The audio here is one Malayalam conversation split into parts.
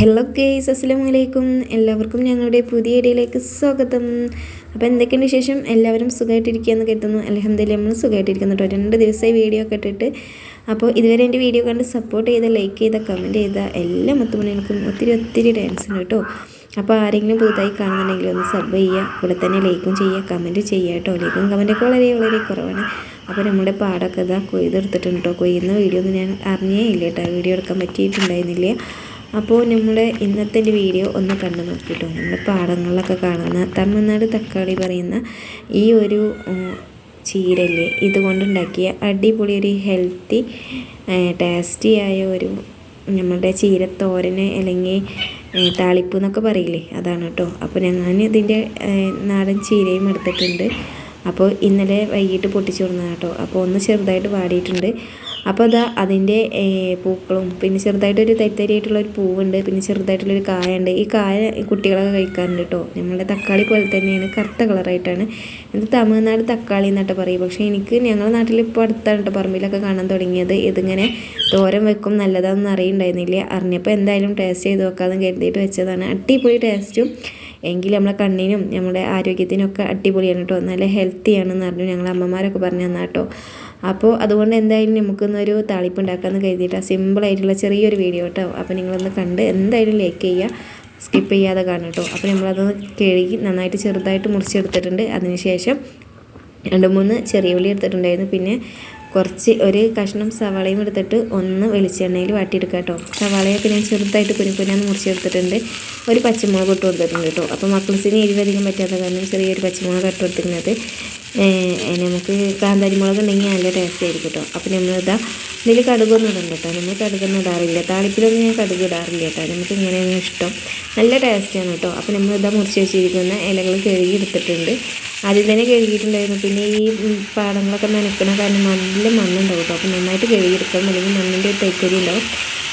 ഹലോ ഗൈസ്, അസ്സലാമു അലൈക്കും. എല്ലാവർക്കും ഞങ്ങളുടെ പുതിയ വീഡിയോയിലേക്ക് സ്വാഗതം. അപ്പോൾ എന്തൊക്കെയുണ്ട് വിശേഷം? എല്ലാവരും സുഖമായിട്ടിരിക്കുകയെന്ന് കരുതുന്നു. അൽഹംദുലില്ലാഹ് നമ്മൾ സുഖമായിട്ടിരിക്കുന്നു കേട്ടോ. 2 ദിവസമായി വീഡിയോ ഒക്കെ ഇട്ടിട്ട്. അപ്പോൾ ഇതുവരെ എൻ്റെ വീഡിയോ കണ്ട് സപ്പോർട്ട് ചെയ്ത, ലൈക്ക് ചെയ്ത, കമൻറ്റ് ചെയ്ത എല്ലാ മുത്തുമണികൾക്കും ഒത്തിരി ഡാൻസ് ഉണ്ട് കേട്ടോ. അപ്പോൾ ആരെങ്കിലും പുതുതായി കാണുന്നുണ്ടെങ്കിൽ ഒന്ന് സബ് ചെയ്യുക, കൂടെ തന്നെ ലൈക്കും ചെയ്യുക, കമൻറ്റ് ചെയ്യുക കേട്ടോ. ലൈക്കും കമൻറ്റൊക്കെ വളരെ കുറവാണ്. അപ്പോൾ നമ്മുടെ പാടൊക്കെ ഇതാ കൊയ്തെടുത്തിട്ടുണ്ട് കേട്ടോ. കൊയ്യുന്ന വീഡിയോ ഒന്നും ഞാൻ അറിഞ്ഞേ ഇല്ല കേട്ടോ, വീഡിയോ എടുക്കാൻ പറ്റിയിട്ടുണ്ടായിരുന്നില്ല. അപ്പോൾ നമ്മുടെ ഇന്നത്തെ വീഡിയോ ഒന്ന് കണ്ടു നോക്കിട്ടോ. നമ്മുടെ പാടങ്ങളിലൊക്കെ കാണുന്ന തമിഴ്നാട് തക്കാളി പറയുന്ന ഈ ഒരു ചീരല്ലേ, ഇതുകൊണ്ടുണ്ടാക്കിയ അടിപൊളി ഒരു ഹെൽത്തി ടേസ്റ്റി ആയ ഒരു നമ്മുടെ ചീരത്തോരന് അല്ലെങ്കിൽ താളിപ്പ് എന്നൊക്കെ പറയില്ലേ, അതാണ് കേട്ടോ. അപ്പോൾ ഞാൻ ഇതിൻ്റെ നാടൻ ചീരയും എടുത്തിട്ടുണ്ട്. അപ്പോൾ ഇന്നലെ വൈകിട്ട് പൊട്ടിച്ചു കൊടുന്നതാണ് കേട്ടോ. അപ്പോൾ ഒന്ന് ചെറുതായിട്ട് വാടിയിട്ടുണ്ട്. അപ്പോൾ അതാ അതിൻ്റെ പൂക്കളും, പിന്നെ ചെറുതായിട്ടൊരു തരിതരിയായിട്ടുള്ളൊരു പൂവുണ്ട്, പിന്നെ ചെറുതായിട്ടുള്ളൊരു കായുണ്ട്. ഈ കായ കുട്ടികളൊക്കെ കഴിക്കാറുണ്ട് കേട്ടോ. നമ്മുടെ തക്കാളി പോലെ തന്നെയാണ്, കറുത്ത കളറായിട്ടാണ്. ഇത് തമിഴ്നാട് തക്കാളി എന്നിട്ട് പറയും. പക്ഷേ എനിക്ക് ഞങ്ങളുടെ നാട്ടിൽ ഇപ്പോൾ അടുത്താണ് കേട്ടോ പറമ്പിലൊക്കെ കാണാൻ തുടങ്ങിയത്. ഇതിങ്ങനെ തോരൻ വെക്കും നല്ലതാണെന്ന് അറിയുണ്ടായിരുന്നില്ല. അറിഞ്ഞപ്പോൾ എന്തായാലും ടേസ്റ്റ് ചെയ്ത് നോക്കാമെന്ന് കരുതിയിട്ട് വെച്ചതാണ്. അടിപൊളി ടേസ്റ്റും, എങ്കിൽ നമ്മളെ കണ്ണിനും നമ്മുടെ ആരോഗ്യത്തിനൊക്കെ അടിപൊളിയാണ് കേട്ടോ. നല്ല ഹെൽത്തിയാണെന്ന് പറഞ്ഞു ഞങ്ങളെ അമ്മമാരൊക്കെ പറഞ്ഞു തന്നാൽ കേട്ടോ. അപ്പോൾ അതുകൊണ്ട് എന്തായാലും നമുക്കൊന്നൊരു താളിപ്പ് ഉണ്ടാക്കാമെന്ന് കരുതിയിട്ട് സിമ്പിളായിട്ടുള്ള ചെറിയൊരു വീഡിയോ കേട്ടോ. അപ്പോൾ നിങ്ങളൊന്ന് കണ്ട് എന്തായാലും ലൈക്ക് ചെയ്യുക, സ്കിപ്പ് ചെയ്യാതെ കാണും കേട്ടോ. അപ്പോൾ നമ്മളതൊന്ന് കഴുകി നന്നായിട്ട് ചെറുതായിട്ട് മുറിച്ചെടുത്തിട്ടുണ്ട്. അതിനുശേഷം 2-3 ചെറിയ ഉള്ളി എടുത്തിട്ടുണ്ടായിരുന്നു. പിന്നെ കുറച്ച് ഒരു കഷ്ണം സവാളയും എടുത്തിട്ട് ഒന്ന് വെളിച്ചെണ്ണയിൽ വാട്ടിയെടുക്കുക കേട്ടോ. സവാളയൊക്കെ ഞാൻ ചെറുതായിട്ട് കുഞ്ഞാന്ന് മുറിച്ചെടുത്തിട്ടുണ്ട്. ഒരു പച്ചമുളക് ഇട്ട് കൊടുത്തിട്ടുണ്ട് കേട്ടോ. അപ്പോൾ മക്കൾസിന് എരിവധികം പറ്റാത്ത കാരണം ചെറിയൊരു പച്ചമുളക് ഇട്ട് കൊടുത്തിരുന്നത്. നമുക്ക് കാന്താരി മുളക് ഉണ്ടെങ്കിൽ നല്ല ടേസ്റ്റ് ആയിരിക്കും കേട്ടോ. അപ്പോൾ നമ്മളിതാ ഇതിൽ കടുകൊന്നും ഇടണ്ട കേട്ടോ. നമ്മൾ കടുകൊന്നും ഇടാറില്ല, താളിപ്പിലൊന്നും ഞാൻ കടുക് ഇടാറില്ല കേട്ടോ. നമുക്ക് ഇങ്ങനെയാണ് ഇഷ്ടം, നല്ല ടേസ്റ്റാണ് കേട്ടോ. അപ്പോൾ നമ്മളിതാ മുറിച്ച് വെച്ചിരിക്കുന്ന ഇലകൾ കഴുകി എടുത്തിട്ടുണ്ട്. ആദ്യം തന്നെ കഴുകിയിട്ടുണ്ടായിരുന്നു. പിന്നെ ഈ പാടങ്ങളൊക്കെ നനയ്ക്കണ കാരണം നല്ല മണ്ണുണ്ടാവും കേട്ടോ. അപ്പോൾ നന്നായിട്ട് കഴുകിയെടുക്കാം, അല്ലെങ്കിൽ മണ്ണിൻ്റെ ഒരു തൈക്കരി ഉണ്ടാവും.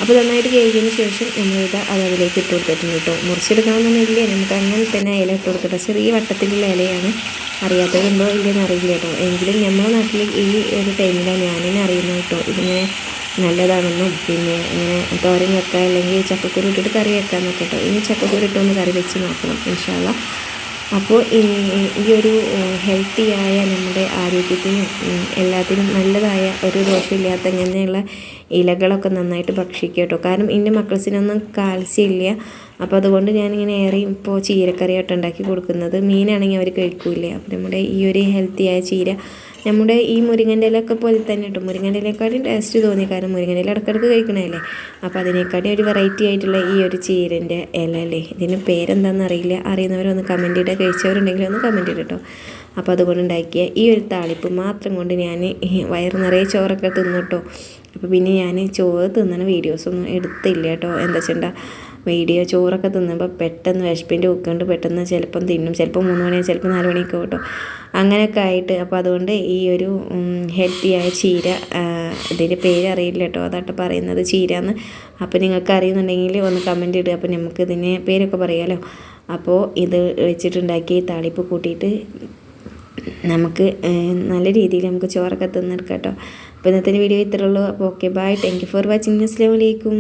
അപ്പോൾ നന്നായിട്ട് കഴുകിയതിന് ശേഷം നമ്മളിത് അതിലേക്ക് ഇട്ട് കൊടുത്തിട്ടുണ്ട് കേട്ടോ. മുറിച്ചെടുക്കണമെന്നൊന്നുമില്ല, നമുക്ക് അങ്ങനെ തന്നെ ഇല ഇട്ട് കൊടുക്കട്ടെ. ചെറിയ വട്ടത്തിലുള്ള ഇലയാണ്, അറിയാത്തതുണ്ടോ ഇല്ലെന്ന് അറിയില്ല കേട്ടോ. എങ്കിലും നമ്മുടെ നാട്ടിൽ ഈ ഒരു ടൈമിലാണ് ഞാനെന്നെ അറിയുന്നത് കേട്ടോ. ഇതിങ്ങനെ നല്ലതാണെന്നും പിന്നെ ഇങ്ങനെ തോരൻ വെക്കാം, അല്ലെങ്കിൽ ചക്കക്കുരു ഇട്ടിട്ട് കറി വെക്കാമെന്നൊക്കെ കേട്ടോ. ഇനി ചക്കക്കുരു ഇട്ടൊന്ന് കറി വെച്ച് നോക്കണം ഇൻഷാ അല്ലാഹ്. അപ്പോൾ ഈ ഒരു ഹെൽത്തിയായ നമ്മുടെ ആരോഗ്യത്തിനും എല്ലാത്തിനും നല്ലതായ ഒരു ദോഷമില്ലാത്ത ഇങ്ങനെയുള്ള ഇലകളൊക്കെ നന്നായിട്ട് ഭക്ഷിക്കുക കേട്ടോ. കാരണം എൻ്റെ മക്കൾസിനൊന്നും കാൽസ്യം ഇല്ല. അപ്പോൾ അതുകൊണ്ട് ഞാനിങ്ങനെ ഏറെ ഇപ്പോൾ ചീരക്കറിയായിട്ട് ഉണ്ടാക്കി കൊടുക്കുന്നത്. മീനാണെങ്കിൽ അവർ കഴിക്കില്ല. അപ്പോൾ നമ്മുടെ ഈ ഒരു ഹെൽത്തിയായ ചീര നമ്മുടെ ഈ മുരിങ്ങൻ്റെ ഇലയൊക്കെ പോലെ തന്നെ കേട്ടോ. മുരിങ്ങൻ്റെ ഇലയെക്കാളും ടേസ്റ്റ് തോന്നി, കാരണം മുരിങ്ങൻ്റെ ഇല ഇടയ്ക്കിടയ്ക്ക് കഴിക്കണമല്ലേ. അപ്പോൾ അതിനേക്കാളും ഒരു വെറൈറ്റി ആയിട്ടുള്ള ഈ ഒരു ചീരൻ്റെ ഇല അല്ലേ, ഇതിന് പേരെന്താണെന്ന് അറിയില്ല. അറിയുന്നവരൊന്ന് കമൻറ്റ് ഇടുക, കഴിച്ചവരുണ്ടെങ്കിൽ ഒന്ന് കമൻറ്റ് ഇടുക കേട്ടോ. അപ്പോൾ അതുകൊണ്ട് ഉണ്ടാക്കിയ ഈ ഒരു താളിപ്പ് മാത്രം കൊണ്ട് ഞാൻ വയറ് നിറയെ ചോറൊക്കെ തിന്നു കേട്ടോ. അപ്പോൾ പിന്നെ ഞാൻ ചോറ് തിന്നണ വീഡിയോസൊന്നും എടുത്തില്ല കേട്ടോ. എന്താ വെച്ചിട്ടുണ്ടാ വീഡിയോ ചോറൊക്കെ തിന്നുമ്പോൾ പെട്ടെന്ന് വിശപ്പിൻ്റെ ഉക്കൊണ്ട് പെട്ടെന്ന് ചിലപ്പം തിന്നും, ചിലപ്പോൾ 3 മണി, ചിലപ്പോൾ 4 മണിയൊക്കെ കേട്ടോ. അങ്ങനെയൊക്കെ ആയിട്ട് അപ്പോൾ അതുകൊണ്ട് ഈ ഒരു ഹെൽത്തിയായ ചീര, ഇതിൻ്റെ പേര് അറിയില്ല കേട്ടോ, അതാട്ടോ പറയുന്നത് ചീരന്ന്. അപ്പോൾ നിങ്ങൾക്ക് അറിയുന്നുണ്ടെങ്കിൽ ഒന്ന് കമൻറ്റ് ഇടുക. അപ്പോൾ നമുക്ക് ഇതിനെ പേരൊക്കെ പറയാമല്ലോ. അപ്പോൾ ഇത് വെച്ചിട്ടുണ്ടാക്കി താളിപ്പ് കൂട്ടിയിട്ട് നമുക്ക് നല്ല രീതിയിൽ നമുക്ക് ചോറൊക്കെ തിന്നെടുക്കാം കേട്ടോ. അപ്പോൾ ഇന്നത്തെ വീഡിയോ ഇത്രയുള്ളൂ. അപ്പോൾ okay, bye, thank you for watching. അസ്സലാമു അലൈക്കും.